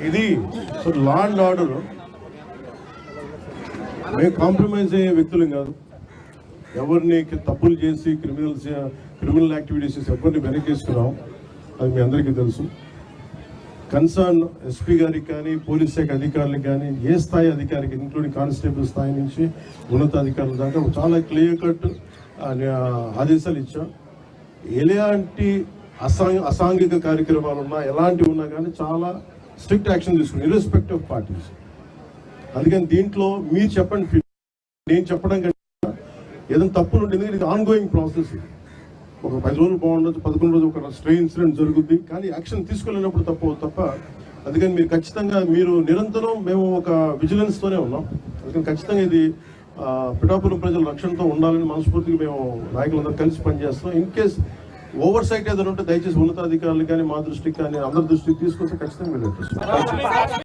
ఇది so law and order మేము compromise అయ్యే వ్యక్తులం కాదు. ఎవరిని తప్పులు చేసి క్రిమినల్ యాక్టివిటీస్ చేసి ఎవరిని వెనకేసుకున్నాం అది మీ అందరికీ తెలుసు. కన్సర్న్ ఎస్పీ గారికి కానీ పోలీస్ శాఖ అధికారులకు కానీ ఏ స్థాయి అధికారికి ఇంక్లూడింగ్ కానిస్టేబుల్ స్థాయి నుంచి ఉన్నతాధికారుల దాకా చాలా క్లియర్ కట్ ఆదేశాలు ఇచ్చాం. ఎలాంటి అసాంఘిక కార్యక్రమాలు ఉన్నా ఎలాంటివి ఉన్నా కానీ చాలా స్ట్రిక్ట్ యాక్షన్ తీసుకున్నాం ఇర్రెస్పెక్టివ్ ఆఫ్ పార్టీస్. అందుకని దీంట్లో మీరు చెప్పండి, నేను చెప్పడం కంటే ఏదైనా తప్పులు ఉంటుంది. ఇది ఆన్గోయింగ్ ప్రాసెస్. ఒక 10 రోజులు బాగుండొచ్చు, 11 రోజులు ఒక స్ట్రే ఇన్సిడెంట్ జరుగుద్ది, కానీ యాక్షన్ తీసుకోలేనప్పుడు తప్ప అందుకని మీరు ఖచ్చితంగా మీరు నిరంతరం మేము ఒక విజిలెన్స్తోనే ఉన్నాం. అందుకని ఖచ్చితంగా ఇది పిఠాపురం ప్రజల రక్షణతో ఉండాలని మనస్ఫూర్తిగా మేము నాయకులందరూ కలిసి పనిచేస్తాం. ఇన్ కేస్ ఓవర్ సైట్ ఏదైనా ఉంటే దయచేసి ఉన్నతాధికారులు కానీ మా దృష్టికి కానీ అందరి దృష్టికి తీసుకొస్తే ఖచ్చితంగా వెళ్ళొచ్చు.